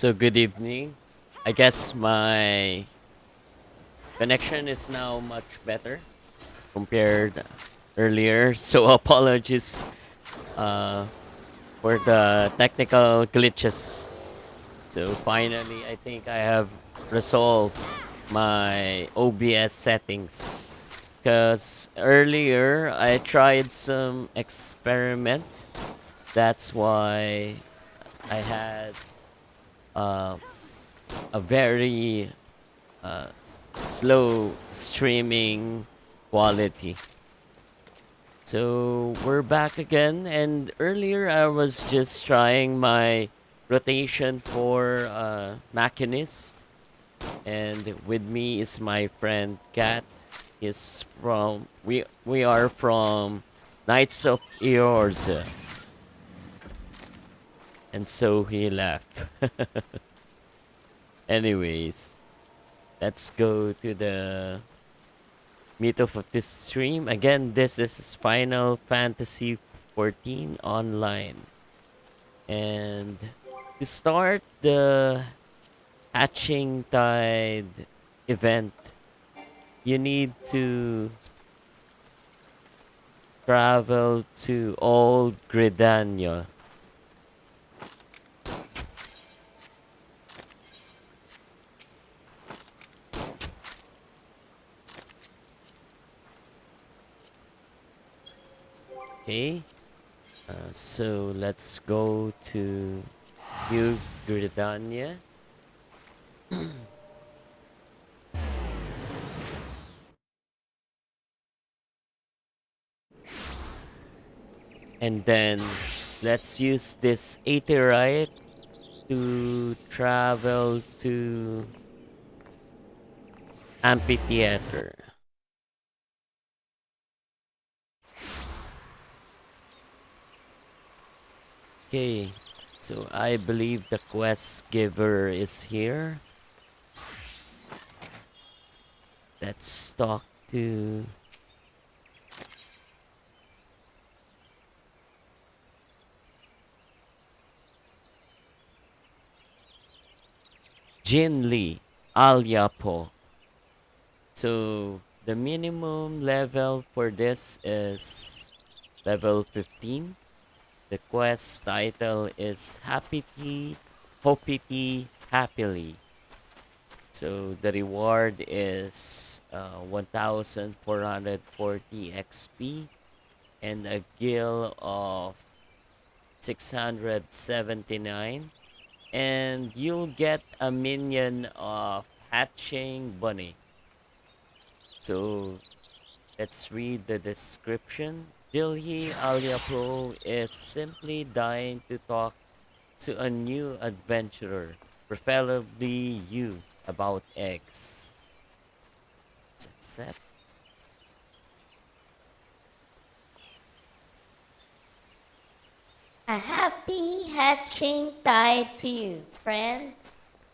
So good evening. I guess my connection is now much better compared earlier. So apologies uh, for the technical glitches. So finally, I think I have resolved my OBS settings. Because earlier I tried some experiment. That's why I had uh, a very slow streaming quality. So we're back again, and earlier I was just trying my rotation for machinist, and with me is my friend Kat. Is from we are from Knights of Eorza, and so he left. Anyways, let's go to the meet of this stream. Again, this is Final Fantasy 14 online. And to start the Hatching Tide event, you need to travel to Old Gridania. Okay, so let's go to New Gridania. And then let's use this Aetheryte to travel to Amphitheater. Okay, so I believe the quest giver is here. Let's talk to Jin Lee Alyapo. So the minimum level for this is level 15. The quest title is Happy Hoppity Happily. So the reward is 1440 XP and a gil of 679, and you'll get a minion of Hatching Bunny. So let's read the description. Jilhi Alia Pro is simply dying to talk to a new adventurer, preferably you, about eggs. Let's accept. A happy hatching tide to you, friend.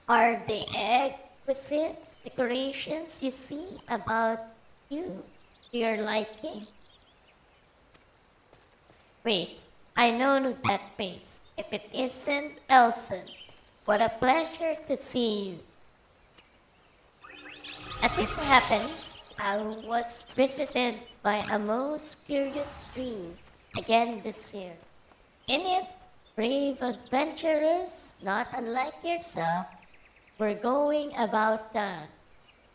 Are the exquisite decorations you see about you to your liking? Wait, I know that face. If it isn't Elson, what a pleasure to see you. As it happens, I was visited by a most curious dream again this year. In it, brave adventurers, not unlike yourself, were going about town,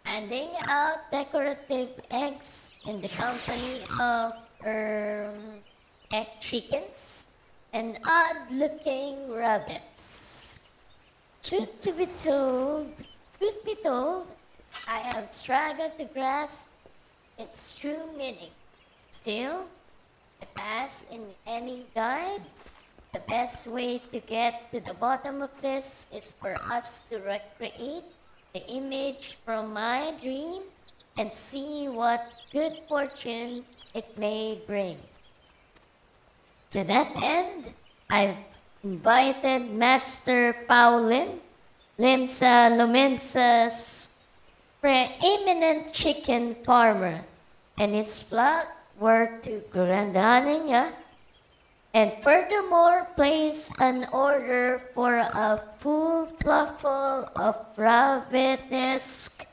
handing out decorative eggs in the company of egg chickens and odd-looking rabbits. Truth to be told, truth be told, I have struggled to grasp its true meaning. Still, as in any guide, the best way to get to the bottom of this is for us to recreate the image from my dream and see what good fortune it may bring. To that end, I've invited Master Paulin, Limsa Lumensa's preeminent chicken farmer, and his flock were to Gurandania And furthermore, place an order for a full fluffle of rabbitesque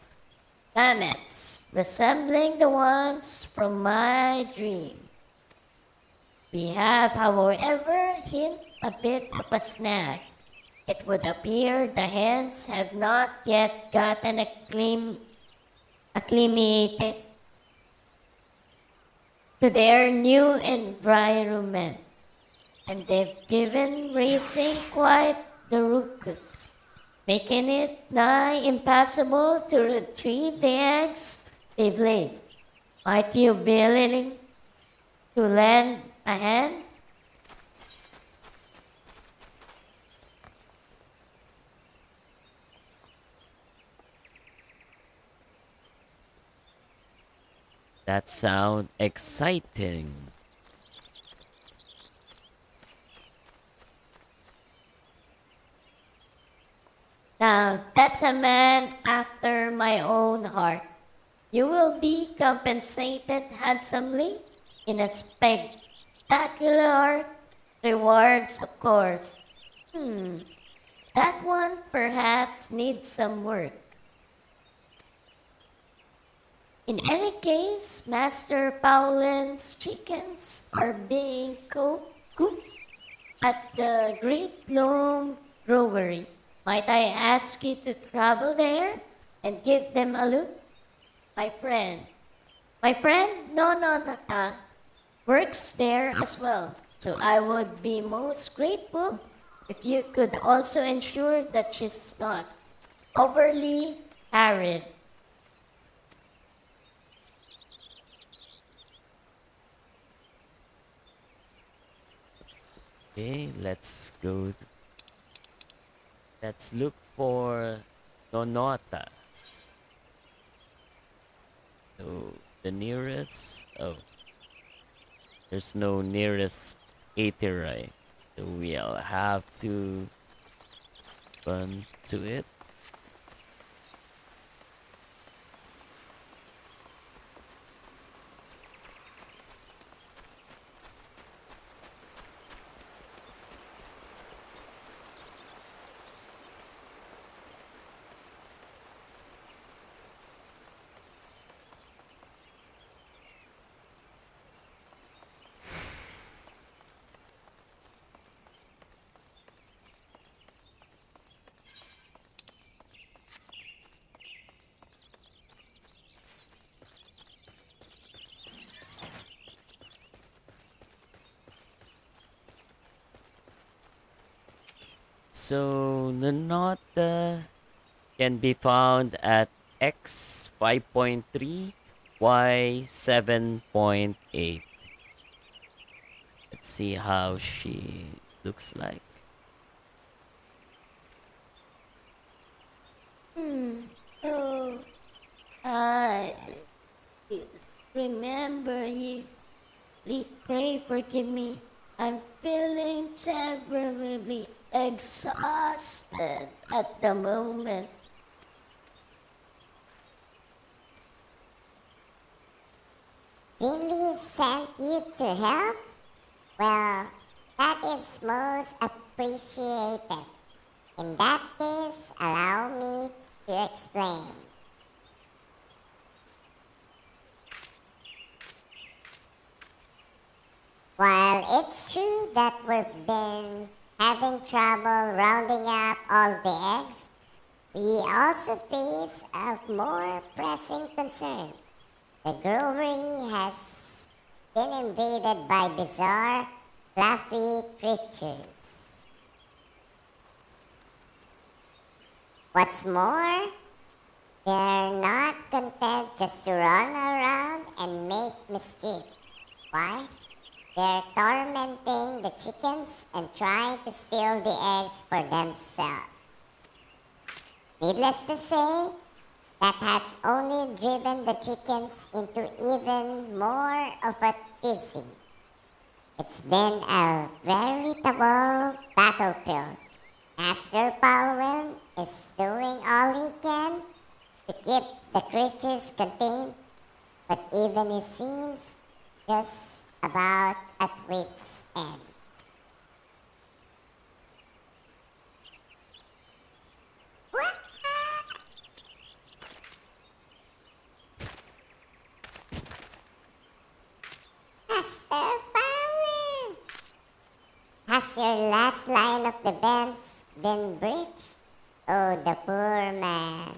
planets, resembling the ones from my dream. We have, however, hint a bit of a snack. It would appear the hens have not yet gotten acclimated to their new environment, and they've given raising quite the ruckus, making it nigh impossible to retrieve the eggs they've laid. Might you be willing to lend a hand? That sounds exciting. Now, that's a man after my own heart. You will be compensated handsomely in a spectacular rewards, of course. That one perhaps needs some work. In any case, Master Paulin's chickens are being cooked at the Great Loam Brewery. Might I ask you to travel there and give them a look? My friend. My friend Nononata works there as well, so I would be most grateful if you could also ensure that she's not overly arid. Okay, let's go. Let's look for Nonota. So the nearest. Oh, there's no nearest Aetherai. So we'll have to run to it. So Nonota can be found at X 5.3, Y 7.8. Let's see how she looks like. Oh, I remember you. Please pray forgive me. I'm feeling terribly exhausted at the moment. Gimli sent you to help? Well, that is most appreciated. In that case, allow me to explain. While it's true that we've been having trouble rounding up all the eggs, we also face a more pressing concern. The brewery has been invaded by bizarre, fluffy creatures. What's more, they're not content just to run around and make mischief. Why? They're tormenting the chickens and trying to steal the eggs for themselves. Needless to say, that has only driven the chickens into even more of a tizzy. It's been a veritable battlefield. Master Palwin is doing all he can to keep the creatures contained, but even he seems just about at wit's end. your last line of defense been breached? Oh, the poor man.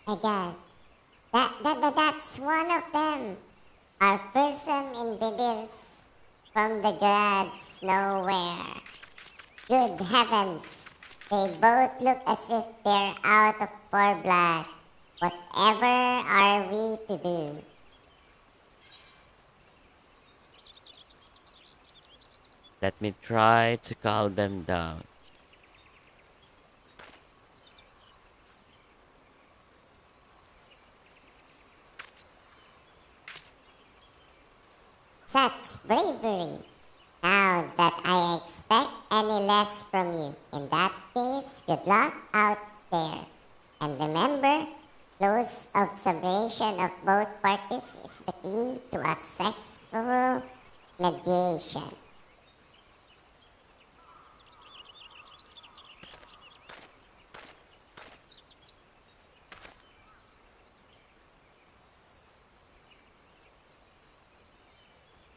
My God, that's one of them. Our fearsome invaders from the gods nowhere. Good heavens, they both look as if they're out of for blood. Whatever are we to do? Let me try to calm them down. Such bravery. Now that I expect any less from you. In that case, good luck out there. And remember, close observation of both parties is the key to a successful mediation.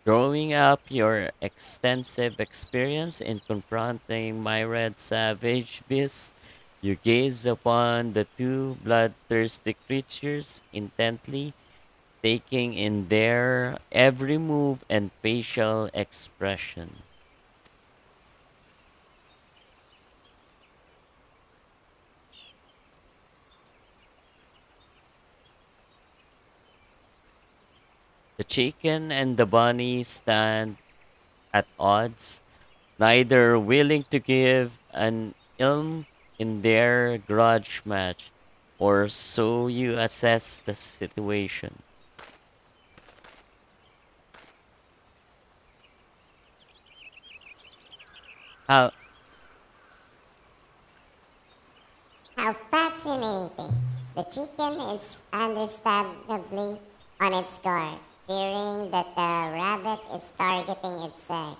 Growing up, your extensive experience in confronting my red savage beast, you gaze upon the two bloodthirsty creatures intently, taking in their every move and facial expressions. The chicken and the bunny stand at odds, neither willing to give an ilm in their grudge match, or so you assess the situation. How How fascinating! The chicken is understandably on its guard, fearing that the rabbit is targeting its egg.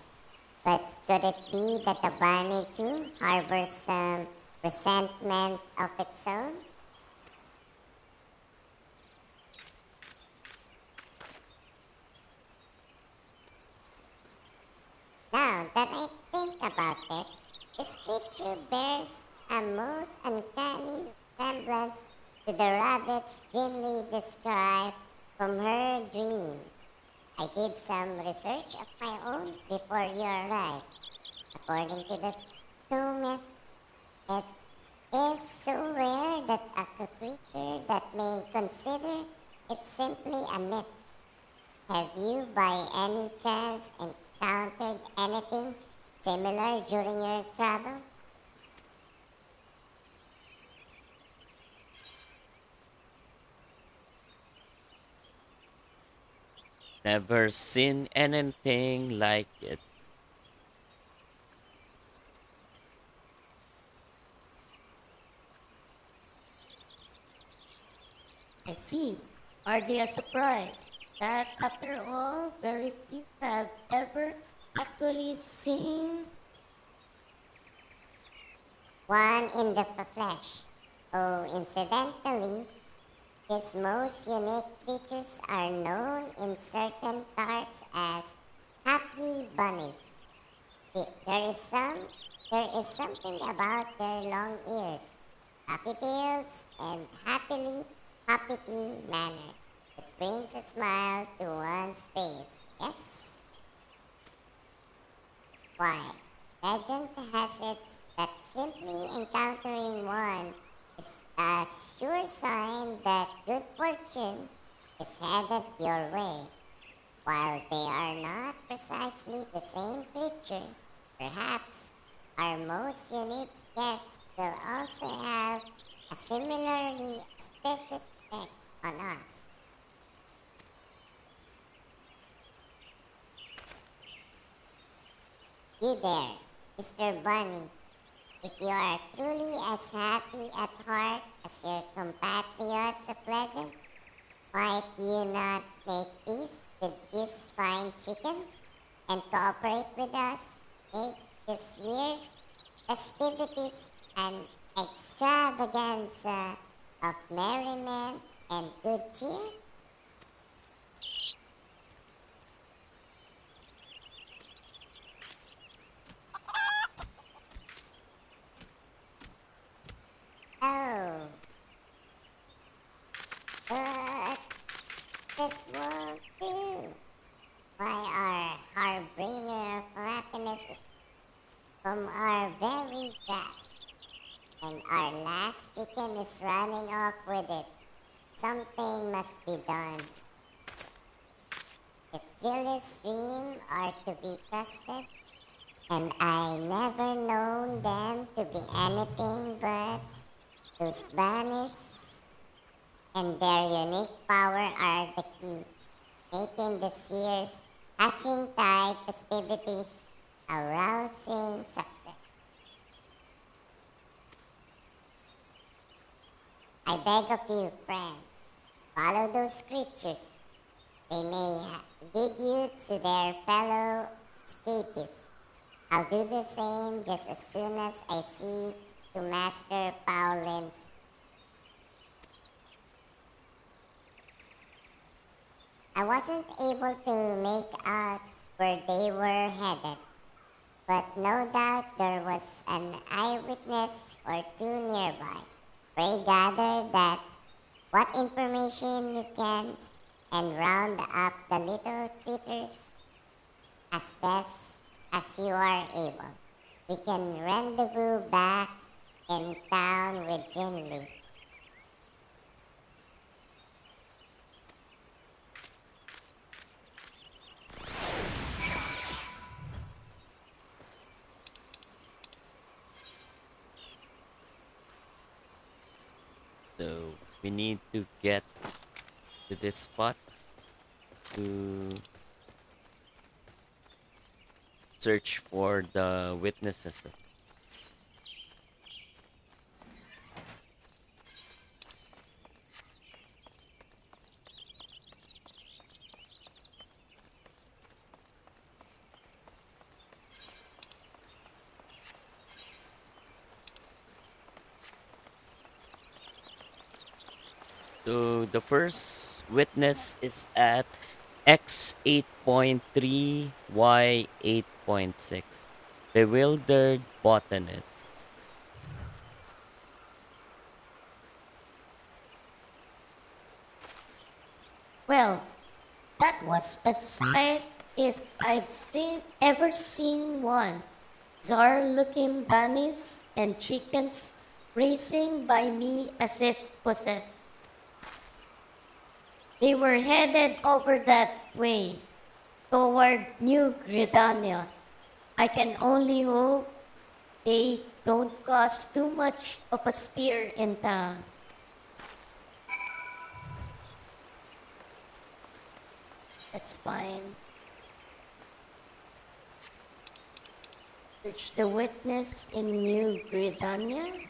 But could it be that the bunny too harbors some resentment of its own? Now that I think about it, this creature bears a most uncanny resemblance to the rabbits Jinli described from her dream. I did some research of my own before you arrived. According to the two it is so rare that a creature that may consider it simply a myth. Have you by any chance encountered anything similar during your travels? never seen anything like it. I see. Hardly a surprise that after all, very few have ever actually seen. One in the flesh. Oh, incidentally, these most unique creatures are known in certain parts as happy bunnies. There is something about their long ears, happy tails, and happity manner that brings a smile to one's face. Yes, why? Legend has it that simply encountering one is a sure sign that good fortune is headed your way. While they are not precisely the same creature, perhaps our most unique guests will also have a similarly auspicious effect on us. You there, Mr. Bunny, if you are truly as happy at heart as your compatriots of legend, might you not make peace with these fine chickens and cooperate with us? Make this year's festivities, and extravaganza of merriment and good cheer? Oh, but this won't do. Why, our harbinger of happiness is from our very grasp, and our last chicken is running off with it. Something must be done. If Jill's dreams are to be trusted, and I never known them to be anything but those bunnies, and their unique power are the key, making this year's Hatching Tide festivities a rousing success. I beg of you, friend, follow those creatures. They may lead you to their fellow escapists. I'll do the same just as soon as I see to Master Paulin's. I wasn't able to make out where they were headed, but no doubt there was an eyewitness or two nearby. Pray gather that what information you can and round up the little critters as best as you are able. We can rendezvous back in town with Jinli. So we need to get to this spot to search for the witnesses. So the first witness is at X 8.3 Y 8.6. Bewildered botanist. Well, that was a sight if I've ever seen one. Bizarre looking bunnies and chickens racing by me as if possessed. They were headed over that way, toward New Gridania. I can only hope they don't cause too much of a stir in town. That's fine. Search the witness in New Gridania.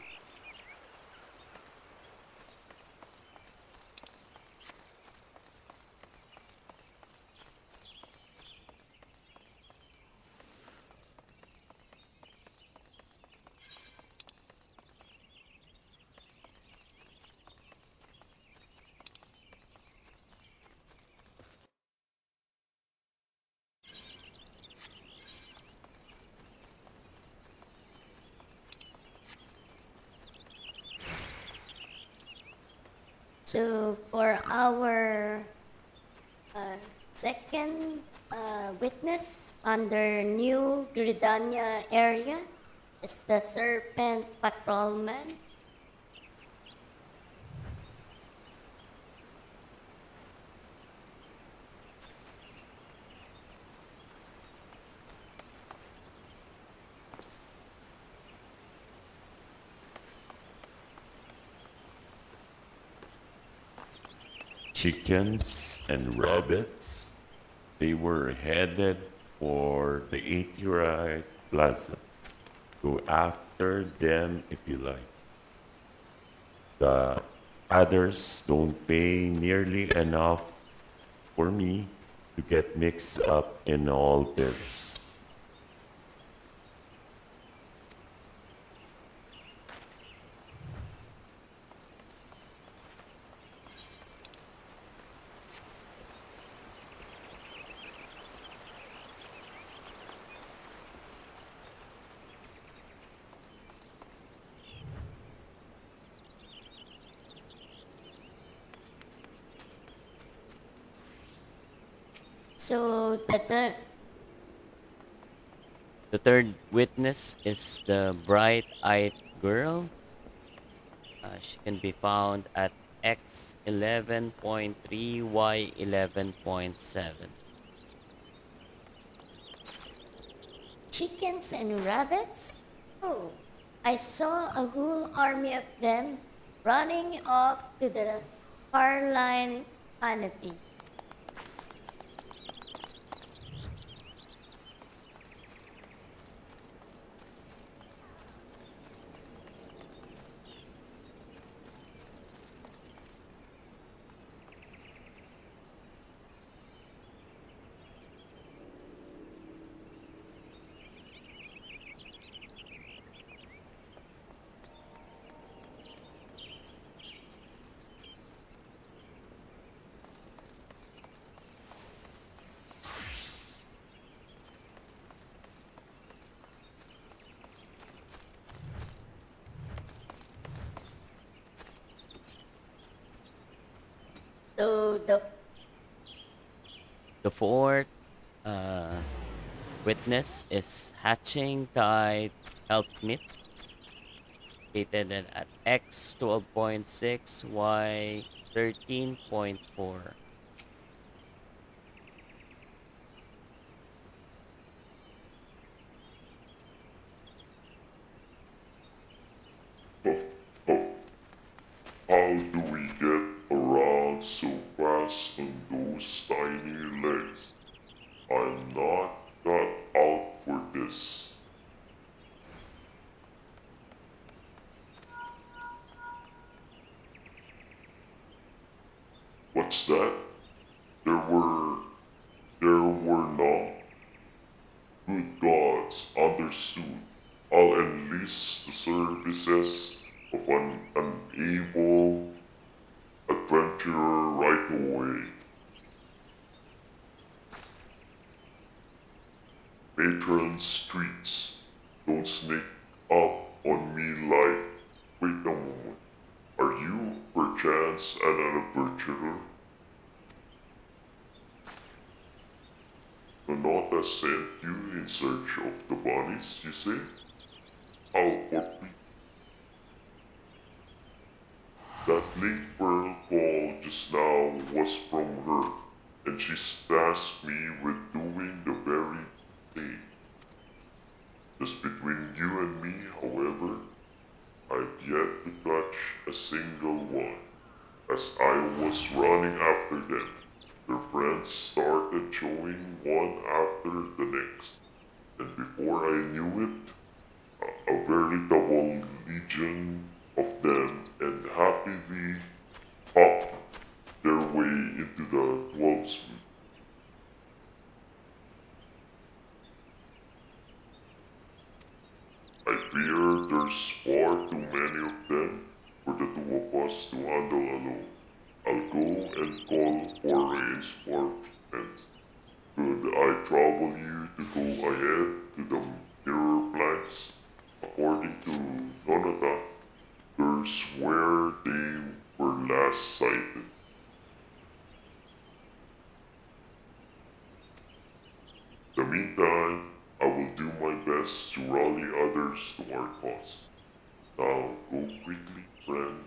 So for our uh, second witness under New Gridania area is the Serpent Patrolman. Chickens and rabbits. They were headed for the 80 Plaza. Go after them if you like. The others don't pay nearly enough for me to get mixed up in all this. So The third witness is the bright-eyed girl. She can be found at X11.3 Y11.7. chickens and rabbits? Oh, I saw a whole army of them running off to the Carline canopy. So the The fourth witness is hatching tide helpmeet, located at X12.6 Y13.4. How do we get around so fast on those tiny legs? I'm not cut out for this. What's that? There were not. Good gods, understood. I'll enlist the services of an unable adventurer right away. Patron streets, don't sneak up on me like, wait a moment, are you perchance an adventurer? Nonota sent you in search of the bunnies, you say? How fortuitous. That late pearl call just now was from her, and she tasked me with doing the very thing. Just between you and me, however, I've yet to touch a single one. As I was running after them, their friends started showing one after the next, and before I knew it, a veritable legion of them and happily popped their way into the 12 suite. I fear there's far too many of them for the two of us to handle alone. I'll go and call for reinforcements. Could I trouble you to go ahead to the mirror planks? According to Jonathan, there's where they were last sighted. In the meantime, I will do my best to rally others to our cause. Now, go quickly, friend.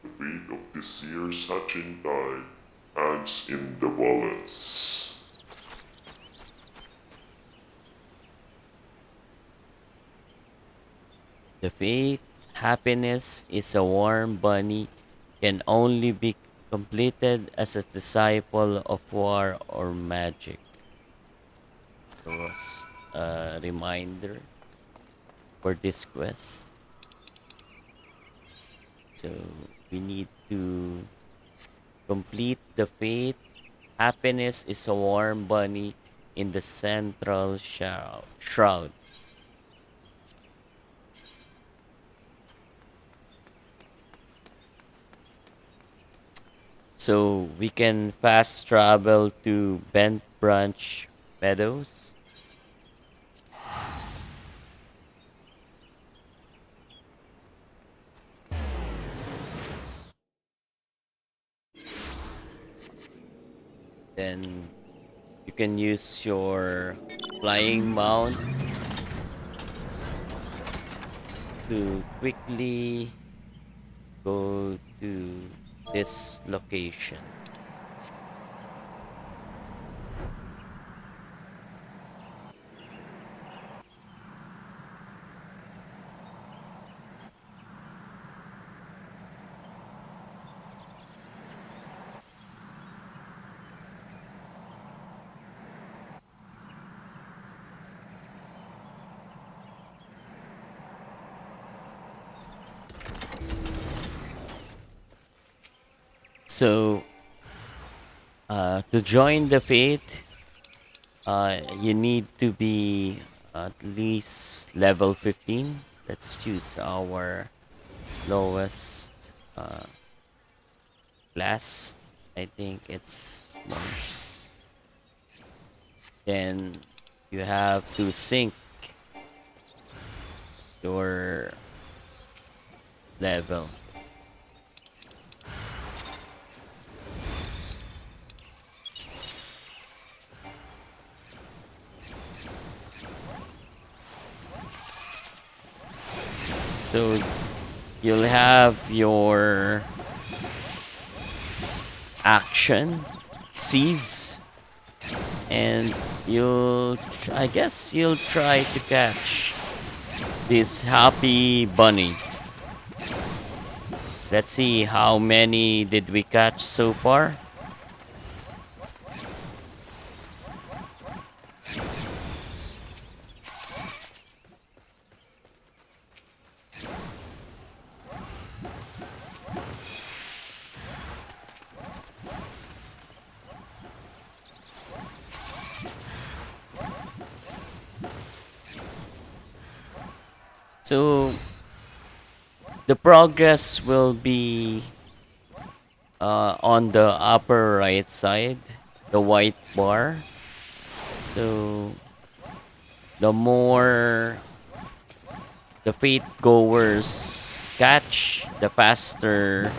The fate of this year's hatching tide hangs in the balance. The fate, happiness is a warm bunny, can only be completed as a disciple of war or magic. It was a reminder for this quest. So we need to complete the fate. Happiness is a warm bunny in the central shroud. So we can fast travel to Bent Branch Meadows. Then You can use your flying mount to quickly go to this location. So, to join the fate, you need to be at least level 15. Let's choose our lowest class. I think it's monk. Then you have to sync your level. So you'll have your action, seize, and I guess you'll try to catch this happy bunny. Let's see how many did we catch so far. So the progress will be on the upper right side, the white bar. So the more the fate goers catch, the faster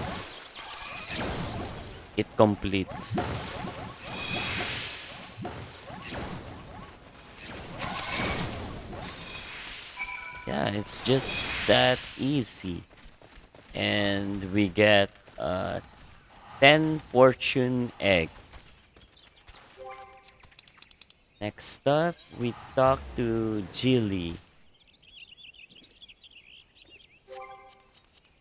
it completes. Yeah, it's just that easy. And we get 10 fortune egg. Next up, we talk to Jilly.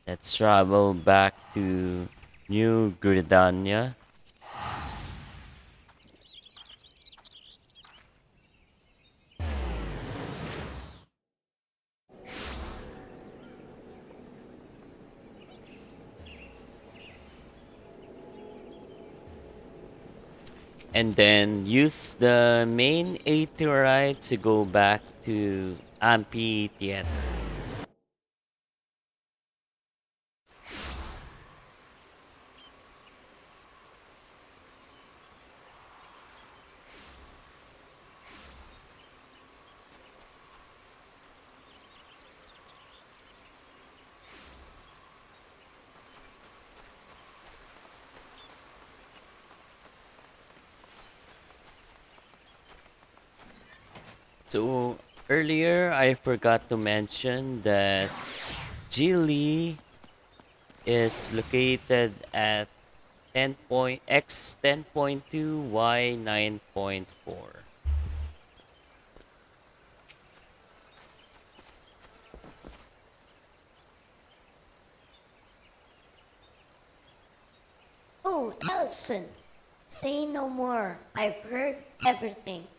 Let's travel back to New Gridania. And then use the main aetheryte to go back to Amphitheater. So earlier I forgot to mention that Jilly is located at 10 point x 10.2 y 9.4. Oh, Elson, say no more. I've heard everything.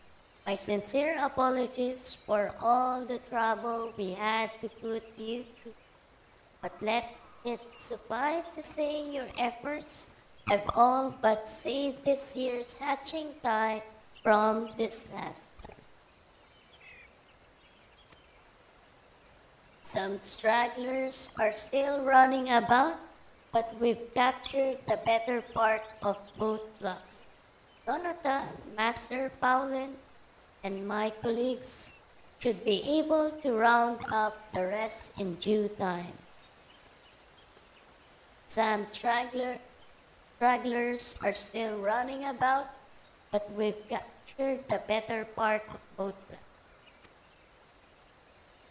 My sincere apologies for all the trouble we had to put you through. But let it suffice to say your efforts have all but saved this year's hatching tie from disaster. Some stragglers are still running about, but we've captured the better part of both flocks. Donata, Master Paulin, and my colleagues should be able to round up the rest in due time. Some stragglers are still running about, but we've captured captured the better part of both plans.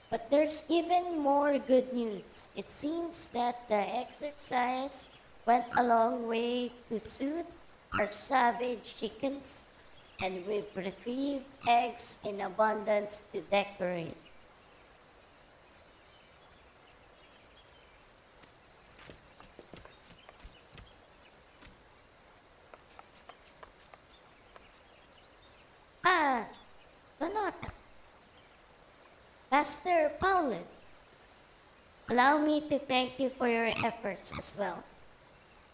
But there's even more good news. It seems that the exercise went a long way to suit our savage chickens, and we've retrieved eggs in abundance to decorate. Ah, Donata, Master Paulin, allow me to thank you for your efforts as well.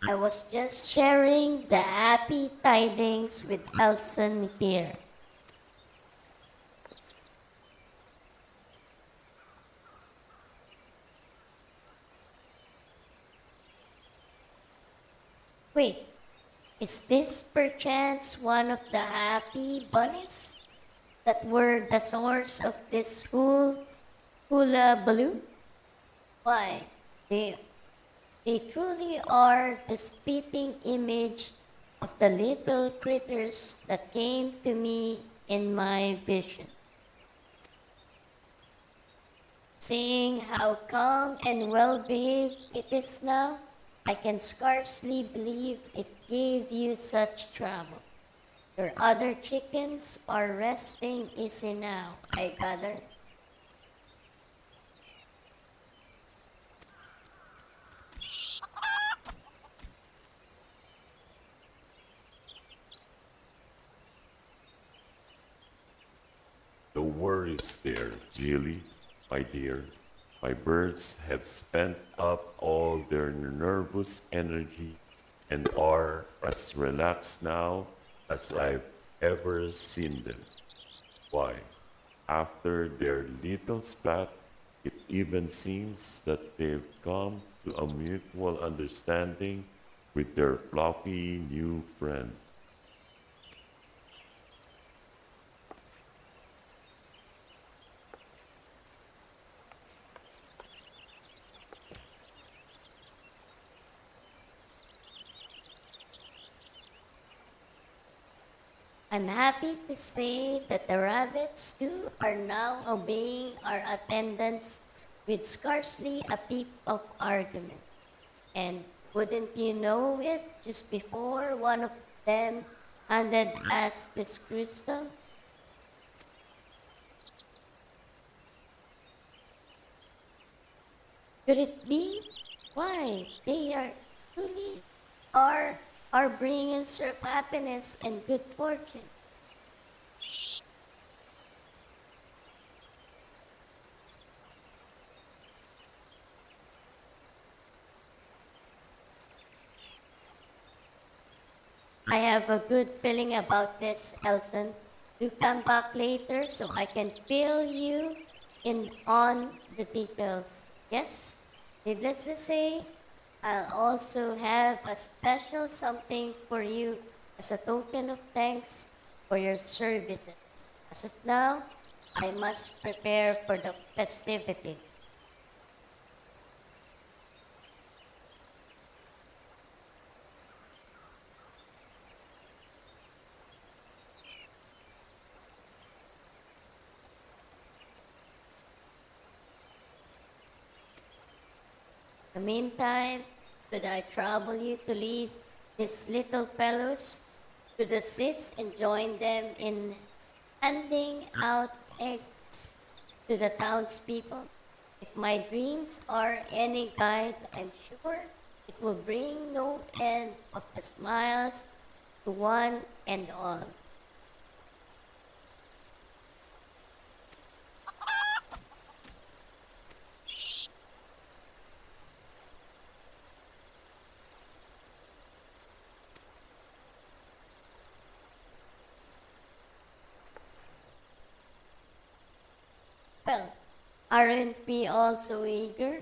I was just sharing the happy tidings with Elson here. Wait, is this perchance one of the happy bunnies that were the source of this whole hula baloo? Why, they truly are the spitting image of the little critters that came to me in my vision. Seeing how calm and well behaved it is now, I can scarcely believe it gave you such trouble. Your other chickens are resting easy now, I gather. No worries there, Jilly, my dear. My birds have spent up all their nervous energy and are as relaxed now as I've ever seen them. Why, after their little spat, it even seems that they've come to a mutual understanding with their fluffy new friends. I'm happy to say that the rabbits too are now obeying our attendants with scarcely a peep of argument. And wouldn't you know it, just before one of them handed us this crystal? Could it be? Why, they are truly are bringers of happiness and good fortune. I have a good feeling about this, Elson. Do come back later so I can fill you in on the details. Yes, needless to say, I'll also have a special something for you as a token of thanks for your services. As of now, I must prepare for the festivity. In the meantime, could I trouble you to lead these little fellows to the seats and join them in handing out eggs to the townspeople? If my dreams are any guide, I'm sure it will bring no end of the smiles to one and all. Well, aren't we all so eager?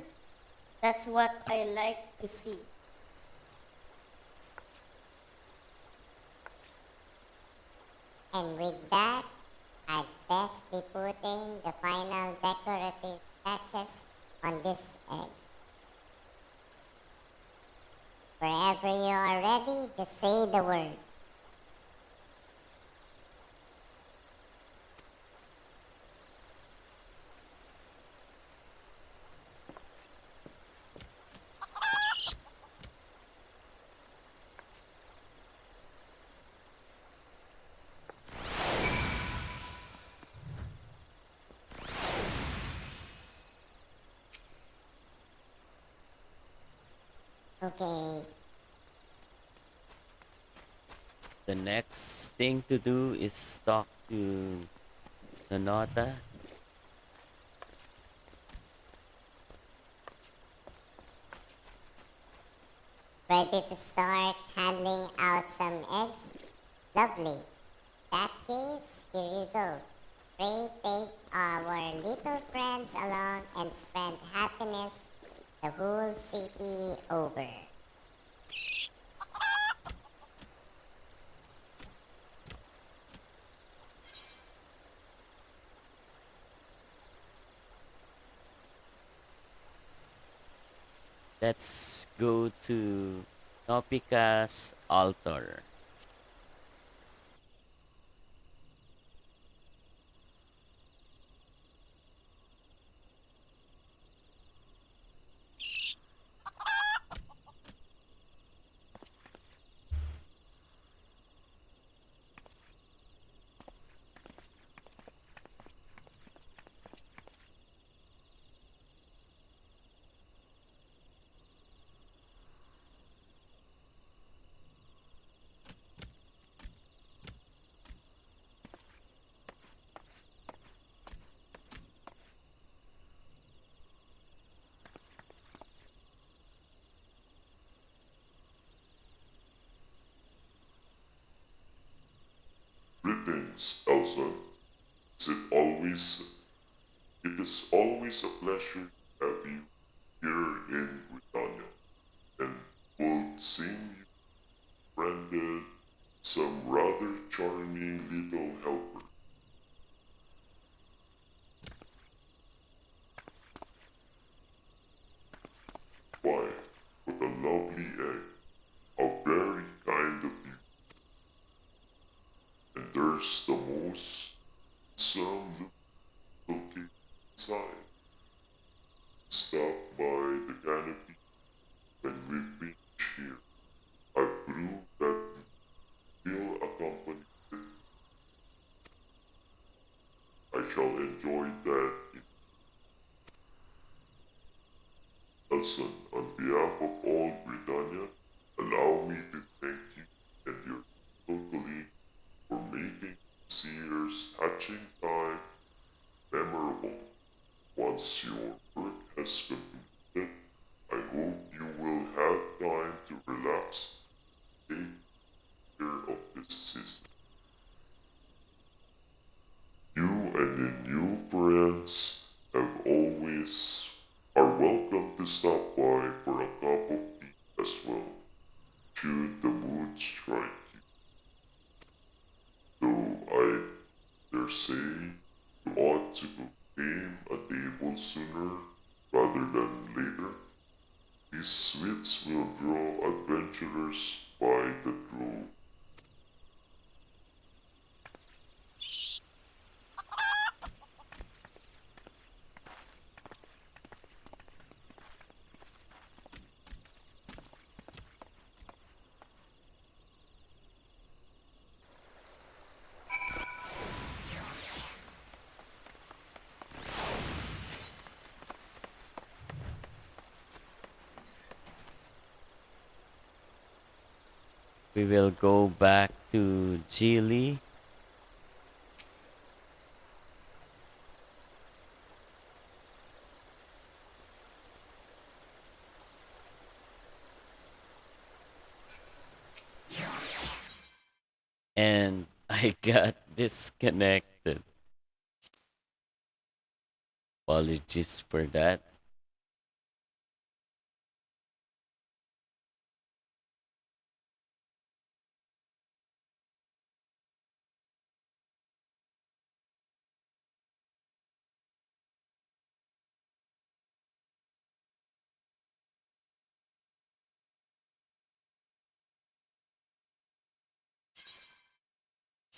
That's what I like to see. And with that, I'd best be putting the final decorative touches on these eggs. Wherever you are ready, just say the word. Okay, The next thing to do is talk to Nanota. ready to start handing out some eggs? Lovely. That case, here you go. Pray take our little friends along and spread happiness the whole city over. Let's go to Nopika's altar. Greetings, Elsa. Is it always it is always a pleasure to have you here in Britannia, and would seem you befriended some rather charming little helper. Why, what a lovely egg. How very kind of you. And there's the most some little kid inside. Stop by the canopy when we finish here. I brew that will accompany it. I shall enjoy that in person. On behalf of all Britannia, allow me to thank you and your little colleague for making this year's hatching time memorable. Once your work has completed, I hope you will have time to relax, take care of this system. You and your new friends have always are welcome to stop by for a cup of tea as well, should the mood strike you. Though I dare say you ought to claim a table sooner rather than later. These sweets will draw adventurers by the drove. We will go back to Jilly. And I got disconnected. Apologies for that.